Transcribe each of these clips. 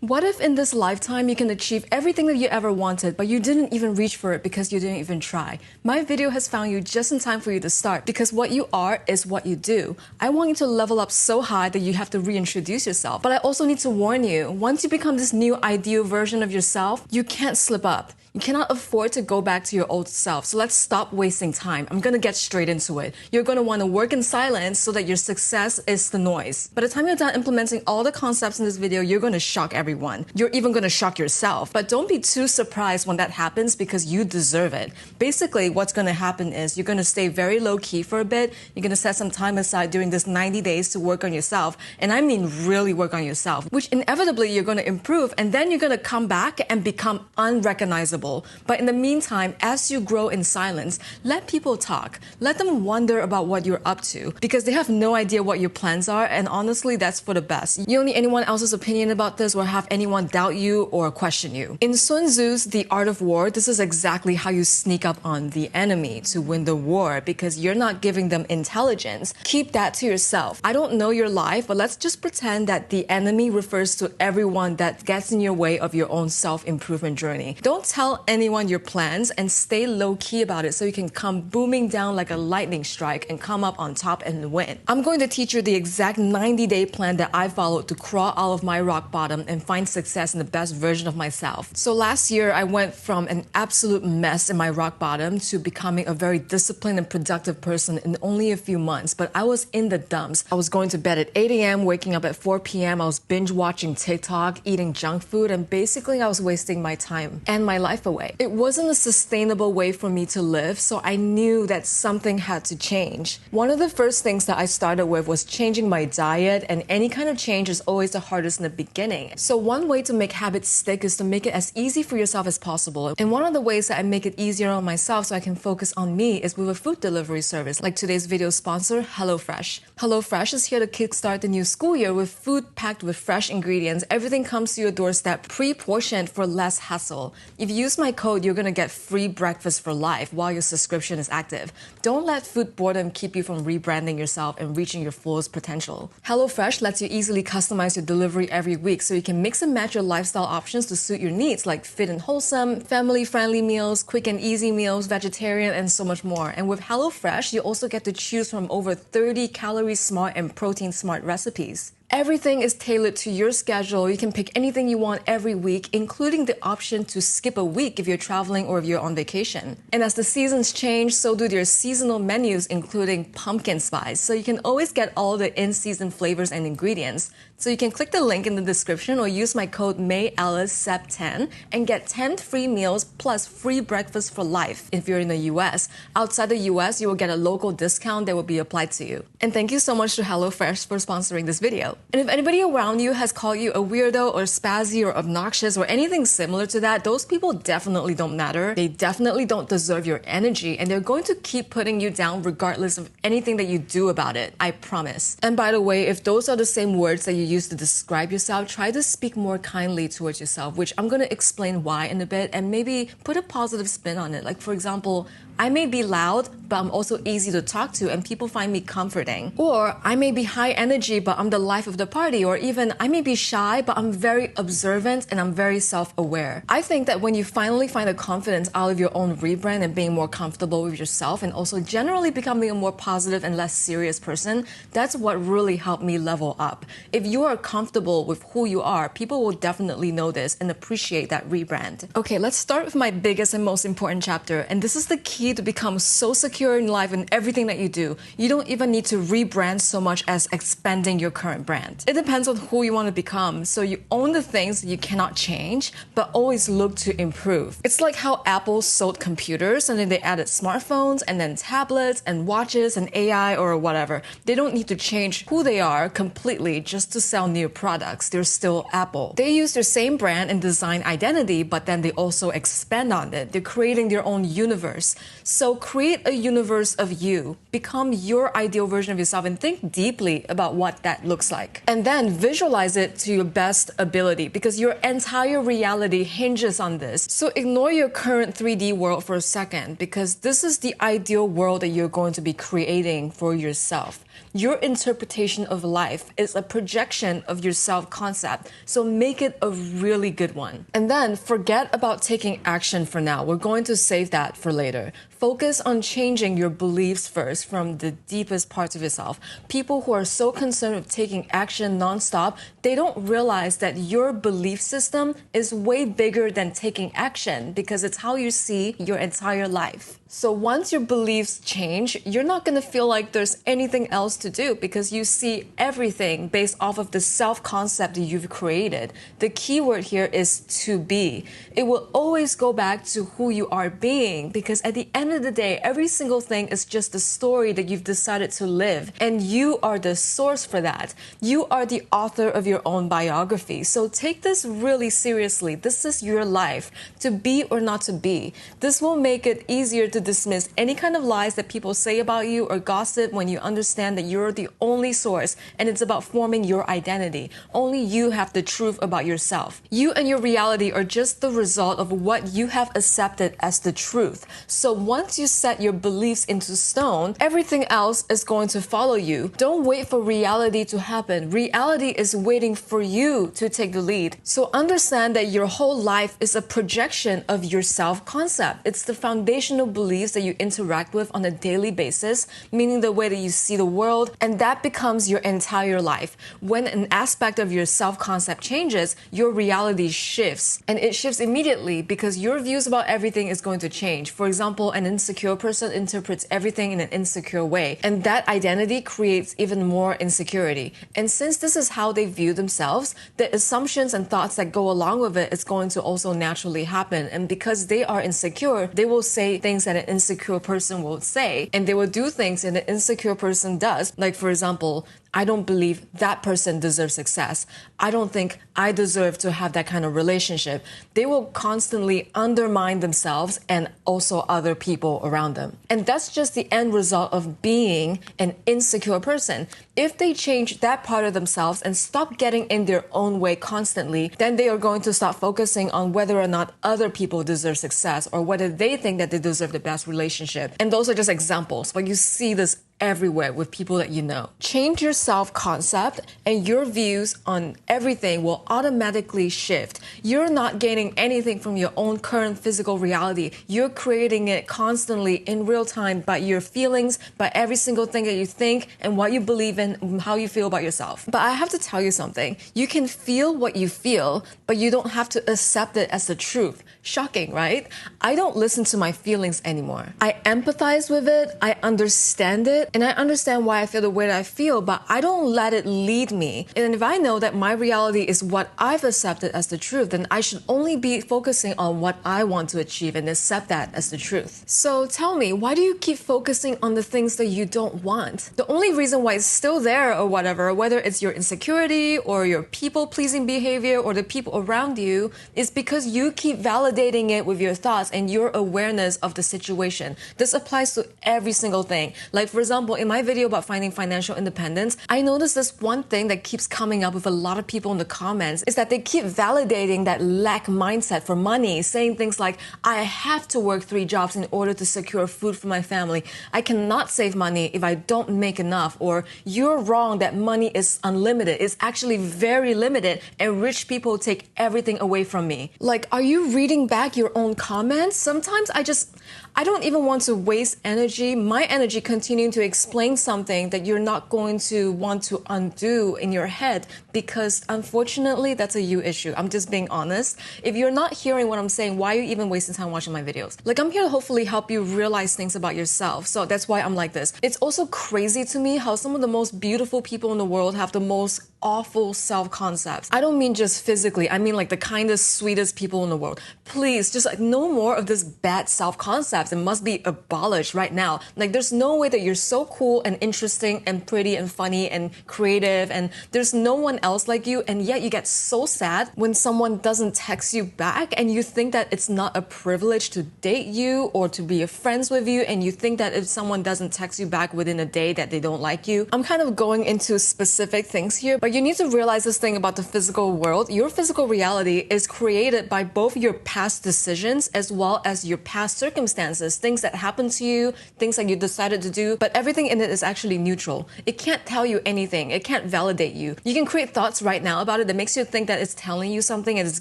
What if in this lifetime you can achieve everything that you ever wanted, but you didn't even reach for it because you didn't even try? My video has found you just in time for you to start, because what you are is what you do. I want you to level up so high that you have to reintroduce yourself. But I also need to warn you, once you become this new ideal version of yourself, you can't slip up. You cannot afford to go back to your old self. So let's stop wasting time. I'm gonna get straight into it. You're gonna wanna work in silence so that your success is the noise. By the time you're done implementing all the concepts in this video, you're gonna shock everyone. You're even gonna shock yourself. But don't be too surprised when that happens, because you deserve it. Basically, what's gonna happen is you're gonna stay very low key for a bit. You're gonna set some time aside during this 90 days to work on yourself. And I mean really work on yourself, which inevitably you're gonna improve, and then you're gonna come back and become unrecognizable. But in the meantime, as you grow in silence, let people talk. Let them wonder about what you're up to, because they have no idea what your plans are, and honestly, that's for the best. You don't need anyone else's opinion about this or have anyone doubt you or question you. In Sun Tzu's The Art of War, this is exactly how you sneak up on the enemy to win the war, because you're not giving them intelligence. Keep that to yourself. I don't know your life, but let's just pretend that the enemy refers to everyone that gets in your way of your own self-improvement journey. Don't tell anyone your plans, and stay low-key about it so you can come booming down like a lightning strike and come up on top and win. I'm going to teach you the exact 90-day plan that I followed to crawl out of my rock bottom and find success in the best version of myself. So last year, I went from an absolute mess in my rock bottom to becoming a very disciplined and productive person in only a few months, but I was in the dumps. I was going to bed at 8 a.m., waking up at 4 p.m. I was binge watching TikTok, eating junk food, and basically I was wasting my time and my life away. It wasn't a sustainable way for me to live, so I knew that something had to change. One of the first things that I started with was changing my diet, and any kind of change is always the hardest in the beginning. So one way to make habits stick is to make it as easy for yourself as possible. And one of the ways that I make it easier on myself so I can focus on me is with a food delivery service, like today's video sponsor, HelloFresh. HelloFresh is here to kickstart the new school year with food packed with fresh ingredients. Everything comes to your doorstep pre-portioned for less hassle. If you use my code, you're gonna get free breakfast for life while your subscription is active. Don't let food boredom keep you from rebranding yourself and reaching your fullest potential. HelloFresh lets you easily customize your delivery every week, so you can mix and match your lifestyle options to suit your needs, like fit and wholesome, family-friendly meals, quick and easy meals, vegetarian, and so much more. And with HelloFresh, you also get to choose from over 30 calorie smart and protein smart recipes. Everything is tailored to your schedule. You can pick anything you want every week, including the option to skip a week if you're traveling or if you're on vacation. And as the seasons change, so do their seasonal menus, including pumpkin spice. So you can always get all the in-season flavors and ingredients. So you can click the link in the description or use my code MayEllisSep10 and get 10 free meals plus free breakfast for life if you're in the US. Outside the US, you will get a local discount that will be applied to you. And thank you so much to HelloFresh for sponsoring this video. And if anybody around you has called you a weirdo or spazzy or obnoxious or anything similar to that, those people definitely don't matter. They definitely don't deserve your energy, and they're going to keep putting you down regardless of anything that you do about it. I promise. And by the way, if those are the same words that you use to describe yourself, try to speak more kindly towards yourself, which I'm going to explain why in a bit, and maybe put a positive spin on it. Like, for example, I may be loud, but I'm also easy to talk to and people find me comforting. Or I may be high energy, but I'm the life of the party. Or even I may be shy, but I'm very observant and I'm very self-aware. I think that when you finally find the confidence out of your own rebrand and being more comfortable with yourself, and also generally becoming a more positive and less serious person, that's what really helped me level up. If you are comfortable with who you are, people will definitely notice and appreciate that rebrand. Okay, let's start with my biggest and most important chapter. And this is the key to become so secure in life and everything that you do. You don't even need to rebrand so much as expanding your current brand. It depends on who you want to become. So you own the things you cannot change, but always look to improve. It's like how Apple sold computers and then they added smartphones and then tablets and watches and AI or whatever. They don't need to change who they are completely just to sell new products. They're still Apple. They use their same brand and design identity, but then they also expand on it. They're creating their own universe. So create a universe of you. Become your ideal version of yourself and think deeply about what that looks like. And then visualize it to your best ability, because your entire reality hinges on this. So ignore your current 3D world for a second, because this is the ideal world that you're going to be creating for yourself. Your interpretation of life is a projection of your self-concept, so make it a really good one. And then forget about taking action for now. We're going to save that for later. Focus on changing your beliefs first from the deepest parts of yourself. People who are so concerned with taking action nonstop, they don't realize that your belief system is way bigger than taking action because it's how you see your entire life. So once your beliefs change, you're not going to feel like there's anything else to do because you see everything based off of the self-concept that you've created. The key word here is to be. It will always go back to who you are being because at the end of the day, every single thing is just a story that you've decided to live, and you are the source for that. You are the author of your own biography. So take this really seriously. This is your life, to be or not to be. This will make it easier to dismiss any kind of lies that people say about you or gossip when you understand that you're the only source and it's about forming your identity. Only you have the truth about yourself. You and your reality are just the result of what you have accepted as the truth. So once you set your beliefs into stone, everything else is going to follow you. Don't wait for reality to happen. Reality is waiting for you to take the lead. So understand that your whole life is a projection of your self-concept. It's the foundational beliefs that you interact with on a daily basis, meaning the way that you see the world, and that becomes your entire life. When an aspect of your self-concept changes, your reality shifts, and it shifts immediately because your views about everything is going to change. For example, an insecure person interprets everything in an insecure way, and that identity creates even more insecurity. And since this is how they view themselves, the assumptions and thoughts that go along with it is going to also naturally happen. And because they are insecure, they will say things that an insecure person will say, and they will do things that an insecure person does. Like, for example, I don't believe that person deserves success. I don't think I deserve to have that kind of relationship. They will constantly undermine themselves and also other people around them. And that's just the end result of being an insecure person. If they change that part of themselves and stop getting in their own way constantly, then they are going to start focusing on whether or not other people deserve success or whether they think that they deserve the best relationship. And those are just examples, but you see this everywhere with people that you know. Change your self-concept and your views on everything will automatically shift. You're not gaining anything from your own current physical reality. You're creating it constantly in real time by your feelings, by every single thing that you think and what you believe in, and how you feel about yourself. But I have to tell you something. You can feel what you feel, but you don't have to accept it as the truth. Shocking, right? I don't listen to my feelings anymore. I empathize with it. I understand it. And I understand why I feel the way that I feel, but I don't let it lead me. And if I know that my reality is what I've accepted as the truth, then I should only be focusing on what I want to achieve and accept that as the truth. So tell me, why do you keep focusing on the things that you don't want? The only reason why it's still there or whatever, whether it's your insecurity or your people-pleasing behavior or the people around you, is because you keep validating it with your thoughts and your awareness of the situation. This applies to every single thing. Like, for example, in my video about finding financial independence, I noticed this one thing that keeps coming up with a lot of people in the comments is that they keep validating that lack mindset for money, saying things like, I have to work 3 jobs in order to secure food for my family. I cannot save money if I don't make enough. Or you're wrong that money is unlimited. It's actually very limited and rich people take everything away from me. Like, are you reading back your own comments? Sometimes I don't even want to waste energy, my energy continuing to explain something that you're not going to want to undo in your head because unfortunately that's a you issue. I'm just being honest. If you're not hearing what I'm saying, why are you even wasting time watching my videos? Like, I'm here to hopefully help you realize things about yourself. So that's why I'm like this. It's also crazy to me how some of the most beautiful people in the world have the most awful self-concepts. I don't mean just physically. I mean like the kindest, sweetest people in the world. Please, just like no more of this bad self-concepts. It must be abolished right now. Like, there's no way that you're so cool and interesting and pretty and funny and creative and there's no one else like you, and yet you get so sad when someone someone doesn't text you back and you think that it's not a privilege to date you or to be friends with you, and you think that if someone doesn't text you back within a day that they don't like you. I'm kind of going into specific things here, but you need to realize this thing about the physical world. Your physical reality is created by both your past decisions as well as your past circumstances, things that happen to you, things that you decided to do, but everything in it is actually neutral. It can't tell you anything. It can't validate you. You can create thoughts right now about it that makes you think that it's telling you something and it's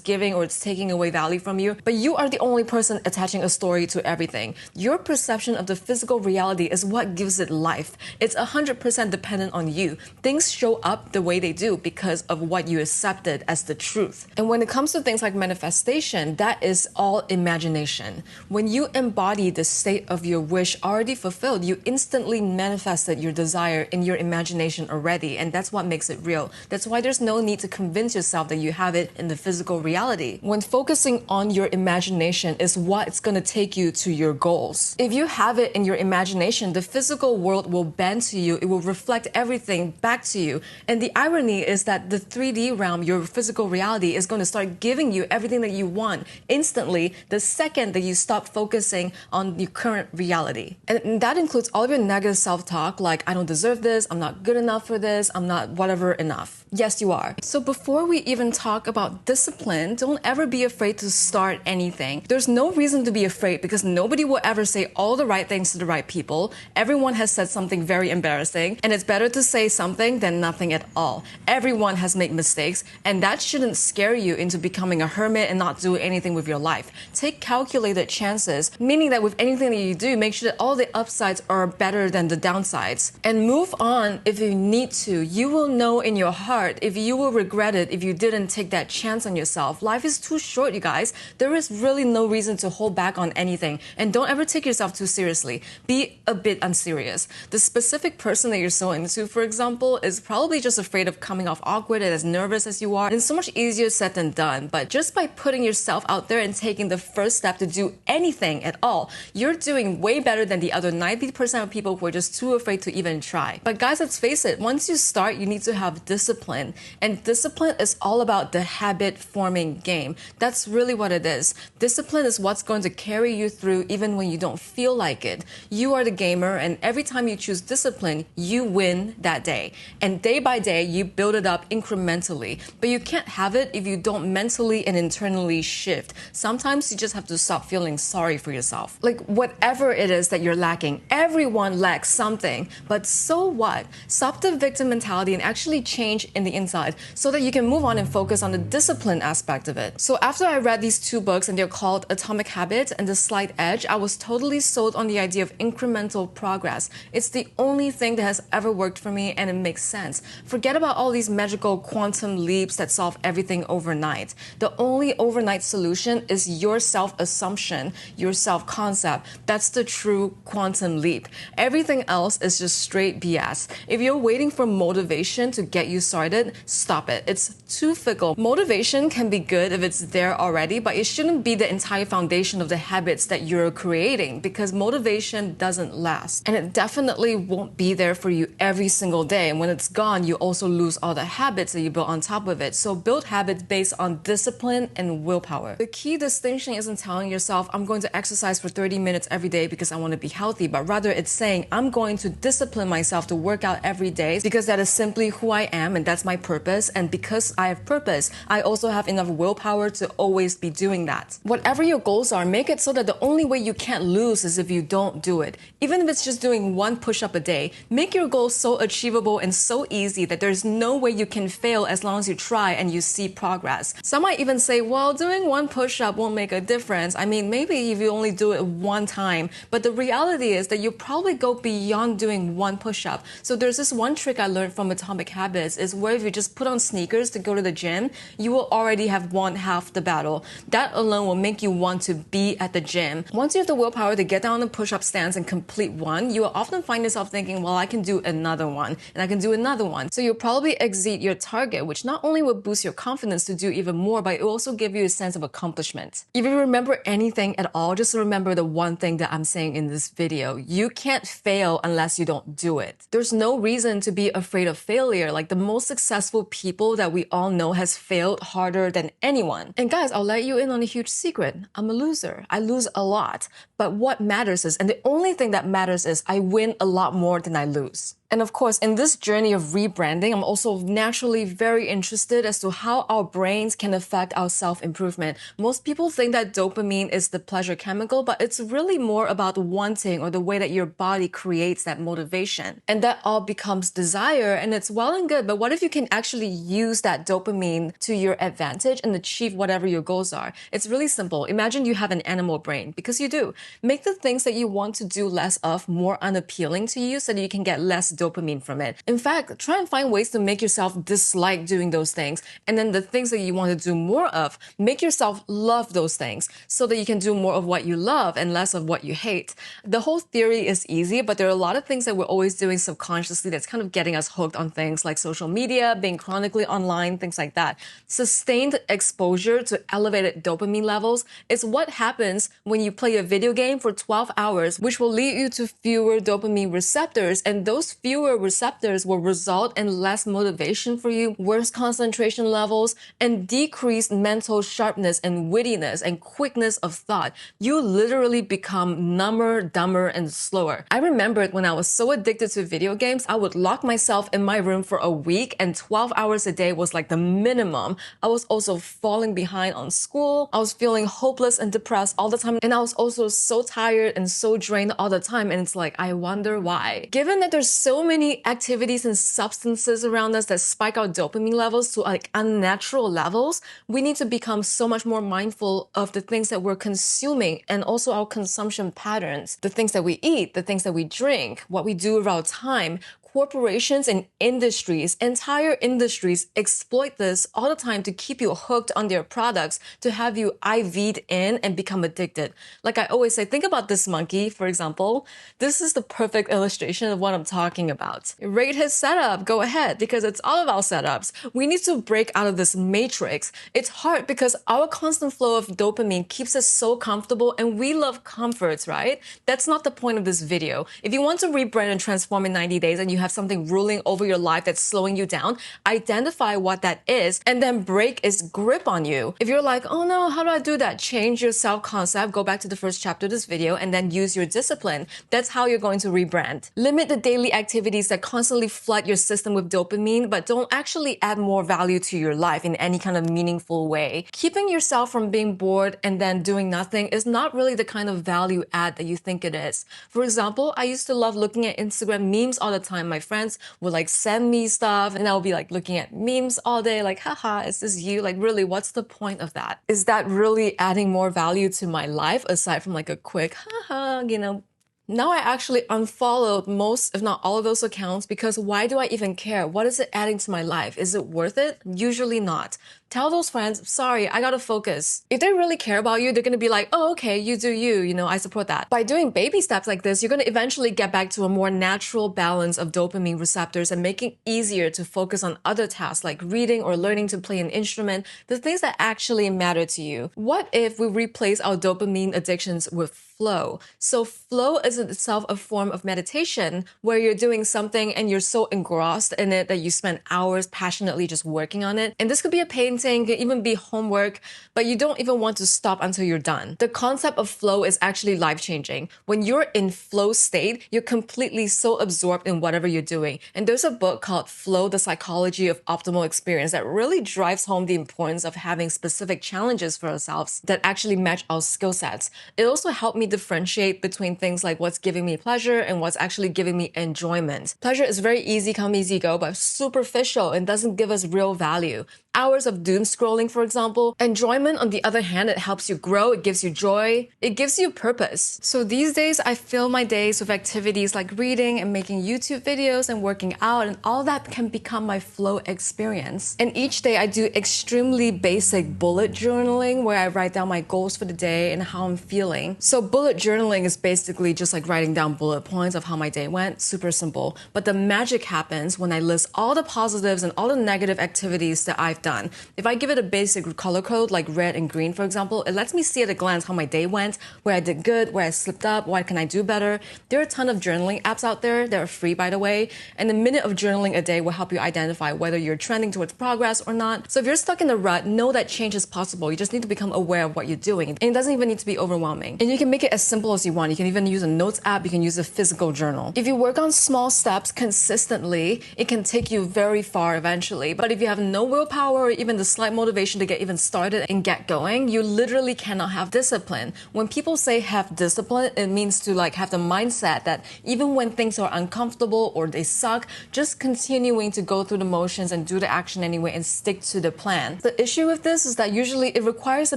giving or it's taking away value from you, but you are the only person attaching a story to everything. Your perception of the physical reality is what gives it life. It's 100% dependent on you. Things show up the way they do because of what you accepted as the truth. And when it comes to things like manifestation, that is all imagination. When you embody the state of your wish already fulfilled, you instantly manifested your desire in your imagination already, and that's what makes it real. That's why there's no need to convince yourself that you have it in the physical reality. When focusing on your imagination is what's going to take you to your goals. If you have it in your imagination, the physical world will bend to you. It will reflect everything back to you. And the irony is that the 3D realm, your physical reality, is going to start giving you everything that you want instantly the second that you stop focusing on your current reality. And that includes all of your negative self-talk, like, I don't deserve this, I'm not good enough for this, I'm not whatever enough. Yes, you are. So before we even talk about discipline, don't ever be afraid to start anything. There's no reason to be afraid because nobody will ever say all the right things to the right people. Everyone has said something very embarrassing, and it's better to say something than nothing at all. Everyone has made mistakes, and that shouldn't scare you into becoming a hermit and not do anything with your life. Take calculated chances, meaning that with anything that you do, make sure that all the upsides are better than the downsides. And move on if you need to. You will know in your heart if you will regret it if you didn't take that chance on yourself. Life is too short, you guys. There is really no reason to hold back on anything. And don't ever take yourself too seriously. Be a bit unserious. The specific person that you're so into, for example, is probably just afraid of coming off awkward and as nervous as you are. And it's so much easier said than done. But just by putting yourself out there and taking the first step to do anything at all, you're doing way better than the other 90% of people who are just too afraid to even try. But guys, let's face it, once you start, you need to have discipline. And discipline is all about the habit forming game. That's really what it is. Discipline is what's going to carry you through even when you don't feel like it. You are the gamer, and every time you choose discipline, you win that day. And day by day, you build it up incrementally. But you can't have it if you don't mentally and internally shift. Sometimes you just have to stop feeling sorry for yourself. Like whatever it is that you're lacking, everyone lacks something. But so what? Stop the victim mentality and actually change in the inside so that you can move on and focus on the discipline aspect of it. So after I read these two books, and they're called Atomic Habits and The Slight Edge, I was totally sold on the idea of incremental progress. It's the only thing that has ever worked for me, and it makes sense. Forget about all these magical quantum leaps that solve everything overnight. The only overnight solution is your self-assumption, your self-concept. That's the true quantum leap. Everything else is just straight BS. If you're waiting for motivation to get you started, stop it. It's too fickle. Motivation can be good if it's there already, but it shouldn't be the entire foundation of the habits that you're creating, because motivation doesn't last. And it definitely won't be there for you every single day. And when it's gone, you also lose all the habits that you built on top of it. So build habits based on discipline and willpower. The key distinction isn't telling yourself, I'm going to exercise for 30 minutes every day because I want to be healthy, but rather it's saying, I'm going to discipline myself to work out every day because that is simply who I am and that's my purpose. And because I have purpose, I also have enough willpower to always be doing that. Whatever your goals are, make it so that the only way you can't lose is if you don't do it. Even if it's just doing one push-up a day, make your goals so achievable and so easy that there's no way you can fail as long as you try and you see progress. Some might even say, well, doing one push-up won't make a difference. I mean, maybe if you only do it one time, but the reality is that you probably go beyond doing one push-up. So there's this one trick I learned from Atomic Habits is where if you just put on sneakers to go to the gym, you will already have won half the battle. That alone will make you want to be at the gym. Once you have the willpower to get down on the push-up stance and complete one, you will often find yourself thinking, well, I can do another one, and I can do another one. So you'll probably exceed your target, which not only will boost your confidence to do even more, but it will also give you a sense of accomplishment. If you remember anything at all, just remember the one thing that I'm saying in this video. You can't fail unless you don't do it. There's no reason to be afraid of failure. Like the most successful people that we all know has failed harder than anyone. And guys, I'll let you in on a huge secret. I'm a loser. I lose a lot. But what matters is, and the only thing that matters is, I win a lot more than I lose. And of course, in this journey of rebranding, I'm also naturally very interested as to how our brains can affect our self-improvement. Most people think that dopamine is the pleasure chemical, but it's really more about wanting, or the way that your body creates that motivation. And that all becomes desire, and it's well and good, but what if you can actually use that dopamine to your advantage and achieve whatever your goals are? It's really simple. Imagine you have an animal brain, because you do. Make the things that you want to do less of more unappealing to you so that you can get less dopamine from it. In fact, try and find ways to make yourself dislike doing those things. And then the things that you want to do more of, make yourself love those things so that you can do more of what you love and less of what you hate. The whole theory is easy, but there are a lot of things that we're always doing subconsciously that's kind of getting us hooked on things like social media, being chronically online, things like that. Sustained exposure to elevated dopamine levels is what happens when you play a video game for 12 hours, which will lead you to fewer dopamine receptors, and those fewer receptors will result in less motivation for you, worse concentration levels, and decreased mental sharpness and wittiness and quickness of thought. You literally become number, dumber, and slower. I remembered when I was so addicted to video games, I would lock myself in my room for a week, and 12 hours a day was like the minimum. I was also falling behind on school. I was feeling hopeless and depressed all the time, and I was also so tired and so drained all the time, and it's like, I wonder why. Given that there's so many activities and substances around us that spike our dopamine levels to like unnatural levels, we need to become so much more mindful of the things that we're consuming and also our consumption patterns, the things that we eat, the things that we drink, what we do with our time. Corporations and industries, entire industries exploit this all the time to keep you hooked on their products, to have you IV'd in and become addicted. Like I always say, think about this monkey, for example. This is the perfect illustration of what I'm talking about. Rate his setup, go ahead, because it's all about setups. We need to break out of this matrix. It's hard because our constant flow of dopamine keeps us so comfortable, and we love comforts, right? That's not the point of this video. If you want to rebrand and transform in 90 days and you have something ruling over your life that's slowing you down, identify what that is and then break its grip on you. If you're like, oh no, how do I do that? Change your self-concept, go back to the first chapter of this video, and then use your discipline. That's how you're going to rebrand. Limit the daily activities that constantly flood your system with dopamine, but don't actually add more value to your life in any kind of meaningful way. Keeping yourself from being bored and then doing nothing is not really the kind of value add that you think it is. For example, I used to love looking at Instagram memes all the time. My friends would like send me stuff, and I would be like looking at memes all day, like, haha, is this you? Like, really, what's the point of that? Is that really adding more value to my life aside from like a quick, haha, you know? Now I actually unfollowed most, if not all of those accounts, because why do I even care? What is it adding to my life? Is it worth it? Usually not. Tell those friends, sorry, I gotta focus. If they really care about you, they're gonna be like, oh, okay, you do you, I support that. By doing baby steps like this, you're gonna eventually get back to a more natural balance of dopamine receptors and make it easier to focus on other tasks like reading or learning to play an instrument, the things that actually matter to you. What if we replace our dopamine addictions with flow? So flow is in itself a form of meditation where you're doing something and you're so engrossed in it that you spend hours passionately just working on it. And this could be a painting, could even be homework, but you don't even want to stop until you're done. The concept of flow is actually life-changing. When you're in flow state, you're completely so absorbed in whatever you're doing. And there's a book called Flow, The Psychology of Optimal Experience that really drives home the importance of having specific challenges for ourselves that actually match our skill sets. It also helped me differentiate between things like what's giving me pleasure and what's actually giving me enjoyment. Pleasure is very easy come, easy go, but superficial and doesn't give us real value. Hours of doom scrolling, for example. Enjoyment, on the other hand, it helps you grow, it gives you joy, it gives you purpose. So these days, I fill my days with activities like reading and making YouTube videos and working out, and all that can become my flow experience. And each day I do extremely basic bullet journaling where I write down my goals for the day and how I'm feeling. So bullet journaling is basically just like writing down bullet points of how my day went, super simple. But the magic happens when I list all the positives and all the negative activities that I've done. If I give it a basic color code like red and green, for example, it lets me see at a glance how my day went, where I did good, where I slipped up, what can I do better. There are a ton of journaling apps out there. They're free, by the way. And a minute of journaling a day will help you identify whether you're trending towards progress or not. So if you're stuck in the rut, know that change is possible. You just need to become aware of what you're doing. And it doesn't even need to be overwhelming. And you can make it as simple as you want. You can even use a notes app. You can use a physical journal. If you work on small steps consistently, it can take you very far eventually. But if you have no willpower or even the slight motivation to get even started and get going, you literally cannot have discipline. When people say have discipline, it means to like have the mindset that even when things are uncomfortable or they suck, just continuing to go through the motions and do the action anyway and stick to the plan. The issue with this is that usually it requires a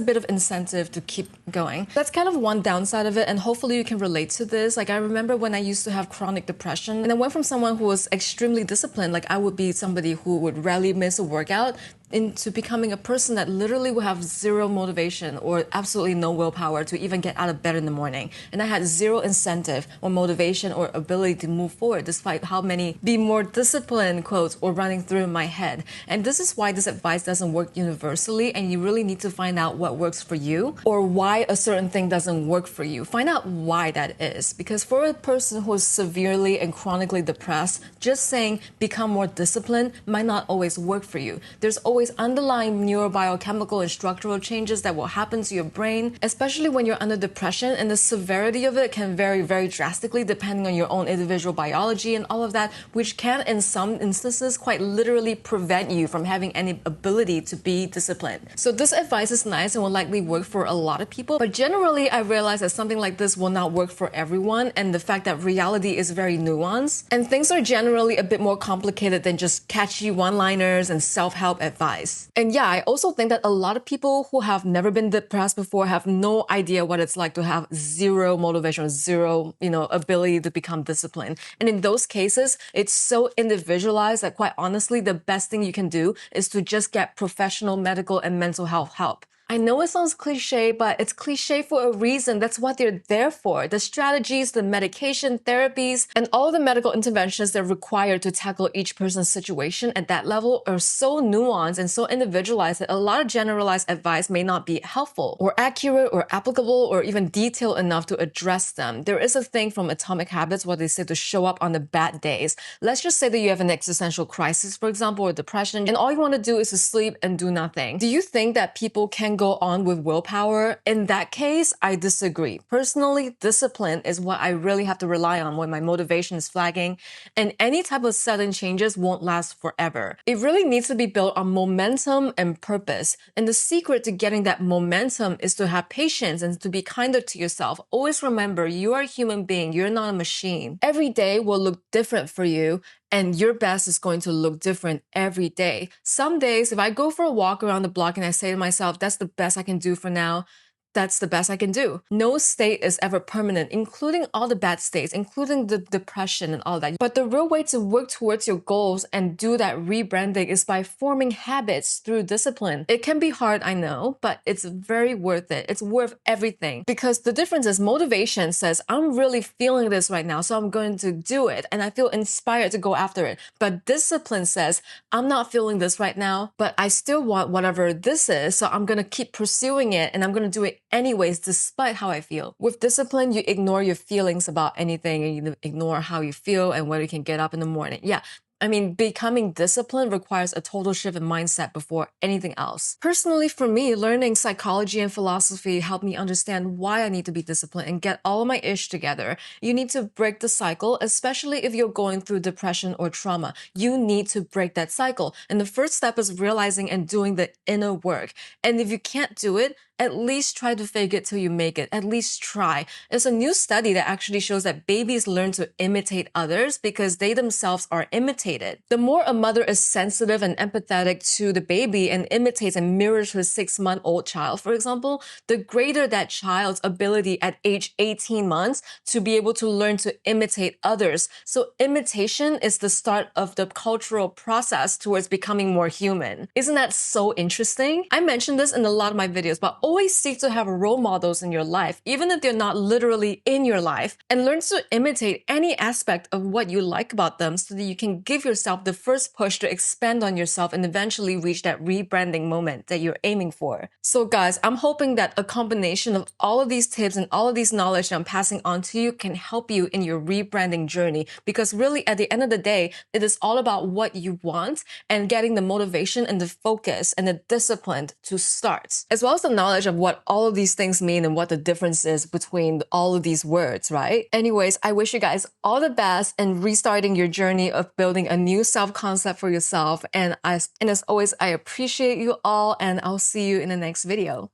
bit of incentive to keep going. That's kind of one downside of it, and hopefully you can relate to this. Like I remember when I used to have chronic depression, and I went from someone who was extremely disciplined, like I would be somebody who would rarely miss a workout, into becoming a person that literally would have zero motivation or absolutely no willpower to even get out of bed in the morning. And I had zero incentive or motivation or ability to move forward despite how many be more disciplined quotes were running through my head. And this is why this advice doesn't work universally, and you really need to find out what works for you or why a certain thing doesn't work for you. Find out why that is. Because for a person who is severely and chronically depressed, just saying become more disciplined might not always work for you. There's always underlying neurobiochemical and structural changes that will happen to your brain, especially when you're under depression, and the severity of it can vary very drastically depending on your own individual biology and all of that, which can in some instances quite literally prevent you from having any ability to be disciplined. So this advice is nice and will likely work for a lot of people, but generally I realize that something like this will not work for everyone, and the fact that reality is very nuanced and things are generally a bit more complicated than just catchy one-liners and self-help advice. And yeah, I also think that a lot of people who have never been depressed before have no idea what it's like to have zero motivation or zero, ability to become disciplined. And in those cases, it's so individualized that quite honestly, the best thing you can do is to just get professional medical and mental health help. I know it sounds cliche, but it's cliche for a reason. That's what they're there for. The strategies, the medication, therapies, and all the medical interventions that are required to tackle each person's situation at that level are so nuanced and so individualized that a lot of generalized advice may not be helpful or accurate or applicable or even detailed enough to address them. There is a thing from Atomic Habits where they say to show up on the bad days. Let's just say that you have an existential crisis, for example, or depression, and all you want to do is to sleep and do nothing. Do you think that people can go on with willpower? In that case, I disagree. Personally, discipline is what I really have to rely on when my motivation is flagging, and any type of sudden changes won't last forever. It really needs to be built on momentum and purpose, and the secret to getting that momentum is to have patience and to be kinder to yourself. Always remember, you are a human being, you're not a machine. Every day will look different for you, and your best is going to look different every day. Some days, if I go for a walk around the block and I say to myself, that's the best I can do for now, that's the best I can do. No state is ever permanent, including all the bad states, including the depression and all that. But the real way to work towards your goals and do that rebranding is by forming habits through discipline. It can be hard, I know, but it's very worth it. It's worth everything. Because the difference is motivation says, I'm really feeling this right now, so I'm going to do it. And I feel inspired to go after it. But discipline says, I'm not feeling this right now, but I still want whatever this is, so I'm going to keep pursuing it and I'm going to do it anyways, despite how I feel. With discipline, you ignore your feelings about anything and you ignore how you feel and whether you can get up in the morning. Yeah. I mean, becoming disciplined requires a total shift in mindset before anything else. Personally, for me, learning psychology and philosophy helped me understand why I need to be disciplined and get all of my ish together. You need to break the cycle, especially if you're going through depression or trauma. You need to break that cycle. And the first step is realizing and doing the inner work. And if you can't do it, at least try to fake it till you make it. At least try. There's a new study that actually shows that babies learn to imitate others because they themselves are imitated. The more a mother is sensitive and empathetic to the baby and imitates and mirrors her 6-month-old child, for example, the greater that child's ability at age 18 months to be able to learn to imitate others. So imitation is the start of the cultural process towards becoming more human. Isn't that so interesting? I mentioned this in a lot of my videos, but always seek to have role models in your life, even if they're not literally in your life, and learn to imitate any aspect of what you like about them so that you can give yourself the first push to expand on yourself and eventually reach that rebranding moment that you're aiming for. So guys, I'm hoping that a combination of all of these tips and all of these knowledge that I'm passing on to you can help you in your rebranding journey, because really at the end of the day, it is all about what you want and getting the motivation and the focus and the discipline to start, as well as the knowledge of what all of these things mean and what the difference is between all of these words, right? Anyways, I wish you guys all the best in restarting your journey of building a new self-concept for yourself. And as always, I appreciate you all, and I'll see you in the next video.